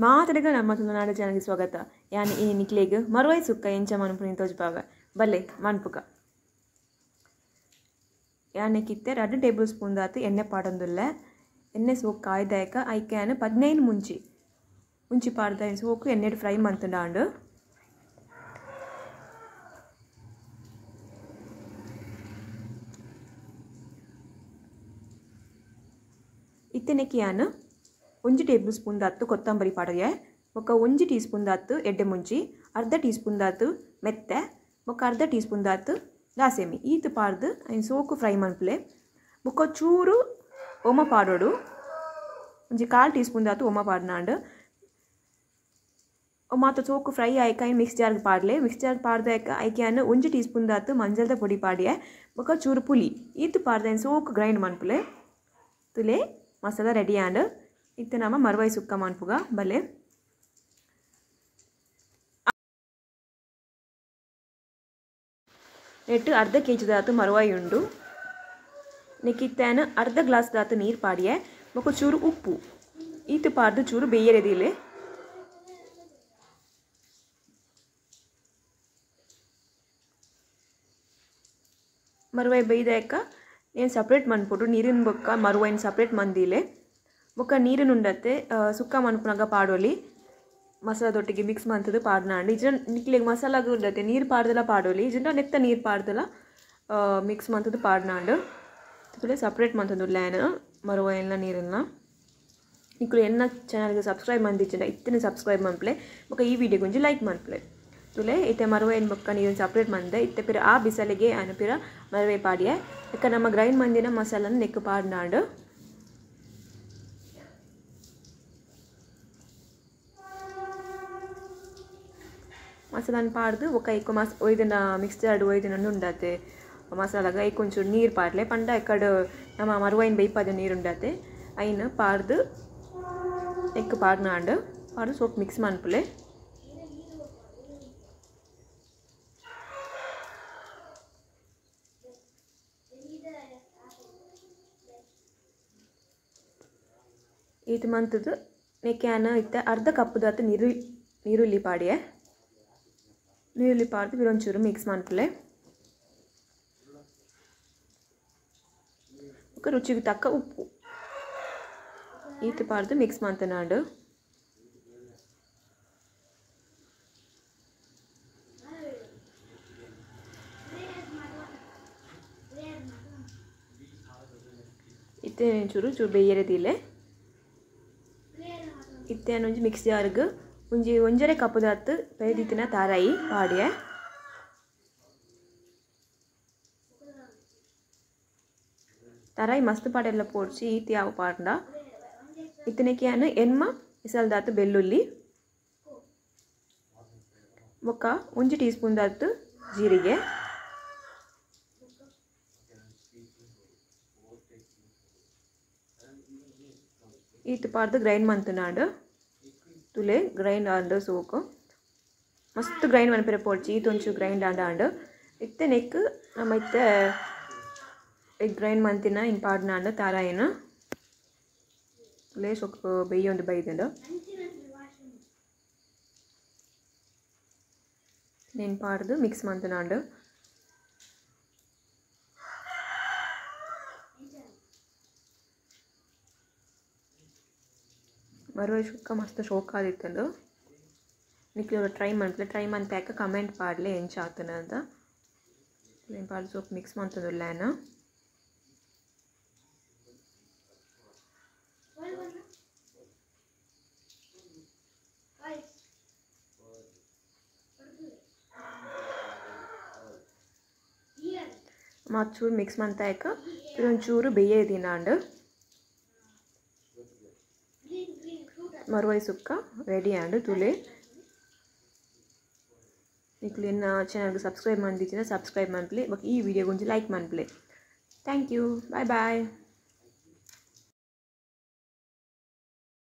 ಮಾತಡಿಗ ನಮ್ಮ ತುಳುನಾಡು ಚಾನಲ್ಗೆ ಸ್ವಾಗತ. ಯಾನ್ ಈ ನಿಕ್ಲೆಗ್ ಮರುವಾಯಿ ಸುಕ್ಕ ಎಂಚ ಮನ್ಪುನಿ ತೋಜ್ಪಾವ ಬಲ್ಲೆ ಮನ್ಪುಗ. ಯಾನೆ ಕಿತ್ತೆ 2 ಟೇಬಲ್ ಸ್ಪೂನ್ ದಾತು ಎಣ್ಣೆ ಪಾಡೊಂದುಲ್ಲೆ. ಎಣ್ಣೆ ಸೋಕ್ ಕಾಯ್ದಾಯಕ ಐಕ್ಯಾನ್ 15 ಮುಂಚಿ ಪಾಡ್ದ ಸೋಕು ಎಣ್ಣೆ ಫ್ರೈ ಮಂತುಂಡಾಂಡು. ಇತ್ತೆನೆಕಿಯಾನ್ 1 ಟೇಬಲ್ ಸ್ಪೂನ್ ದಾತು ಕೊತ್ತಂಬರಿ ಪಾಡಗೆ ఒక 1 ಟೀ ಸ್ಪೂನ್ ದಾತು ಎಡ್ಡೆ ಮುಂಚಿ ಅರ್ಧ ಟೀ ಸ್ಪೂನ್ ದಾತು ಮೆತ್ತೆ ఒక ಅರ್ಧ ಟೀ ಸ್ಪೂನ್ ದಾತು ದಾಸೆಮಿ ಈತು ಪಾಡ್ದು ಐನ್ ಸೋಕು ಫ್ರೈ ಮನ್ಪುಲೆ ಬೊಕ ಚೂರು ಓಮ ಪಾಡೋಡು ಒಂಜಿ 1/4 ಟೀ ಸ್ಪೂನ್ ದಾತು ಓಮ ಪಾಡ್ನಾಂಡು ಮಾತ ಸೋಕು ಫ್ರೈ ಆಯ್ಕ ಐನ್ ಮಿಕ್ಸ್ ಜಾರ್ಗೆ ಪಾಡ್ಲೆ ಮಿಕ್ಸ್ ಜಾರ್ಗೆ ಪಾಡ್ದಾಯಕ ಐಕ್ಯಾನ್ 1 ಟೀ ಸ್ಪೂನ್ ದಾತು ಮಂಜಲ್ದ ಪೊಡಿ ಪಾಡಿಯೆ ಬೊಕ ಚೂರು ಪುಲಿ ಈತು ಪಾಡ್ದ ಐನ್ ಸೋಕು ಗ್ರೈಂಡ್ ಮನ್ಪುಲೆ ತುಲೆ ಮಸಾಲ ರೆಡಿ ಆಂಡ್ ಇತ್ತೆ ನಮ್ಮ ಮರುವಾಯಿ ಸುಕ್ಕ ಮನ್ಪುಗ ಬಲೆ ನೆಟ್ಟು ಅರ್ಧ ಕೆಜಿ ದಾತು ಮರುವಾಯಿ ಉಂಡು ನೆಕ್ಕಿತ್ತೇನು ಅರ್ಧ ಗ್ಲಾಸ್ ದಾತು ನೀರು ಪಾಡಿಯೆ ಬೊಕ ಚೂರು ಉಪ್ಪು ಈತು ಪಾಡ್ದು ಚೂರು ಬೇಯರೆದಿಲೆ ಮರುವಾಯಿ ಬೇಯ್ದಾಯಕ ಏನು ಸಪ್ರೇಟ್ ಮನ್ಪುಡು ನೀರಿನ ಬೊಕ್ಕ ಮರುವಾಯಿನ ಸಪ್ರೇಟ್ ಮಂದಿಲೆ ಬೊಕ್ಕ ನೀರಿನ ಉಂಡತ್ತೆ ಸುಕ್ಕ ಮನ್ಪುನಾಗ ಪಾಡೋಲಿ ಮಸಾಲದೊಟ್ಟಿಗೆ ಮಿಕ್ಸ್ ಮಂತದು ಪಾಡ್ನಾಂಡು ಇಜ ನಿಕ್ಲೆಗ್ ಮಸಾಲಾಗ ಉಂಡತ್ತೆ ನೀರು ಪಾಡ್ದಲ ಪಾಡೋಲಿ ಇಜಂಡ ನೆತ್ತ ನೀರು ಪಾಡ್ದಲ ಮಿಕ್ಸ್ ಮಂತದು ಪಾಡ್ನಾಂಡು ತುಲೆ ಸಪ್ರೇಟ್ ಮಂತದು ಲ್ಯಾನ್ ಮರುವಾಯಿನ ನೀರನ್ನ ನಿಕ್ಲು ಎನ್ನ ಚಾನಲ್ಗೆ ಸಬ್ಸ್ಕ್ರೈಬ್ ಮಂದಿಜ್ಜಂಡ ಇತ್ತಿನ ಸಬ್ಸ್ಕ್ರೈಬ್ ಮನ್ಪ್ಲೆ ಬೊಕ್ಕ ಈ ವಿಡಿಯೋ ಗುಂಜಿ ಲೈಕ್ ಮನ್ಪ್ಲೆ ತುಲೆ ಇತ್ತೆ ಮರುವಾಯಿನ ಬೊಕ್ಕ ನೀರಿನ ಸಪ್ರೇಟ್ ಮಂದೆ ಇತ್ತೆ ಪಿರ ಆ ಬಿಸಲಿಗೆ ಅನು ಪಿರ ಮರುವಾಯಿ ಪಾಡಿಯೆ ಇಕ್ಕ ನಮ್ಮ ಗ್ರೈಂಡ್ ಮಂದಿನ ಮಸಾಲನ ನೆಕ್ಕು ಪಾಡ್ನಾಂಡು ಮಸಾಲನ ಪಾಡ್ದು ఒక ಐಕು ಒಯ್ದಿನ ಮಿಕ್ಸ್ ಜಾರ್ಡ್ ಒಯ್ದಿನ ಉಂಡತ್ತೆ ಮಸಾಲಾಗ ಐಕು ಒಂಚೂರು ನೀರು ಪಾಡ್ಲೆ ಪಂಡ ಎಕ್ಕಡು ನಮ್ಮ ಮರುವಾಯಿನ ಬೈಪಾದ ನೀರು ಉಂಡತ್ತೆ ಐನ ಪಾಡ್ದು ಎಕ್ಕು ಪಾಡ್ನಾಂಡು ಪಾಡ್ದು ಸೋಪ್ ಮಿಕ್ಸ್ ಮನ್ಪುಲೆ ಈತು ಮಂತದ್ದು ನೆಕ್ಯಾನ್ ಇತ್ತೆ ಅರ್ಧ ಕಪ್ ದಾತು ನೀರುಳ್ಳಿ ಪಾಡಿಯೆ ನೀರುಳ್ಳಿ ಪಾಡ್ದು ಬಿರೊಂಚೂರು ಮಿಕ್ಸ್ ಮನ್ಪುಲೆ ಬೊಕ ರುಚಿಗೆ ತಕ್ಕ ಉಪ್ಪು ಈತು ಪಾಡ್ದು ಮಿಕ್ಸ್ ಮಂತನಾಂಡು ಇತ್ತೆ ಚೂರು ಬೇಯರೆದಿಲೆ ಇತ್ತೇನು ಒಂಜಿ ಮಿಕ್ಸ್ ಜಾರ್ಗ್ ಒಂಜಿ ಒಂಜರೆ ಕಪ್ ದಾತು ಬೇಯ್ದಿತ್ತಿನ ತಾರಾಯಿ ಪಾಡಿಯೆ ತಾರಾಯಿ ಮಸ್ತ್ ಪಾಡೆಲ್ಲ ಪೋಡ್ಚಿ ಈತಿ ಯಾವ ಪಾಡ್ಂಡ ಇತ್ತನೆಕಿಯಾನು ಎನ್ಮ ಇಸಲ್ ದಾತು ಬೆಳ್ಳುಳ್ಳಿ ಬೊಕ್ಕ 1 ಟೀ ಸ್ಪೂನ್ ದಾತು ಜೀರಿಗೆ ಈತು ಪಾಡ್ದು ಗ್ರೈಂಡ್ ಮಂತುನಾಂಡು ತುಲೆ ಗ್ರೈಂಡ್ ಆಂಡು ಸೋಕು ಮಸ್ತ್ ಗ್ರೈಂಡ್ ಮನ್ಪೆರೆ ಪೋಡ್ಚಿ ಈತು ಒಂಚೂರು ಗ್ರೈಂಡ್ ಆಂಡು ಇತ್ತೆ ನೆಕ್ ನಮ್ಮ ಇತ್ತೆ ಗ್ರೈಂಡ್ ಮಂತಿನ ಇನ್ ಪಾಡ್ನಾಂಡು ತಾರಾಯಿನ ತುಲೆ ಸೊಕ್ಕು ಬೇಯೊಂದು ಬೈದುಂಡು ನೆನ್ ಪಾಡ್ದು ಮಿಕ್ಸ್ ಮಂತುನಾಂಡು ಮರುವಾಯಿ ಸುಕ್ಕ ಮಸ್ತ್ ಶೋಕ್ ಆದಿತ್ತಂಡು ನಿಕ್ಲು ಟ್ರೈ ಮನ್ಪ್ಯಾಕ ಕಮೆಂಟ್ ಪಾಡ್ಲೆ ಎಂಚ ಆತನ ಅಂತ ಏನು ಪಾಡ್ದು ಸೋಪ್ ಮಿಕ್ಸ್ ಮಂತಂದು ಲ್ಯಾನ ಮಚ್ಚೂರು ಮಿಕ್ಸ್ ಮಂತಾಯಕ ಇದೊಂಚೂರು ಬೇಯದಿನಾಂಡು ಮರುವಾಯಿ ಸುಕ್ಕ ರೆಡಿ ಆಂಡು ತುಲೆ ನಿಕ್ಲು ಎನ್ನ ಚಾನಲ್ಗೆ ಸಬ್ಸ್ಕ್ರೈಬ್ ಮಂದಿಜ್ಜಿನ ಸಬ್ಸ್ಕ್ರೈಬ್ ಮನ್ಪ್ಲೆ ಈ ವಿಡಿಯೋ ಗುಂಜಿ ಲೈಕ್ ಮನ್ಪ್ಲೆ ಥ್ಯಾಂಕ್ ಯು ಬಾಯ್ ಬಾಯ್.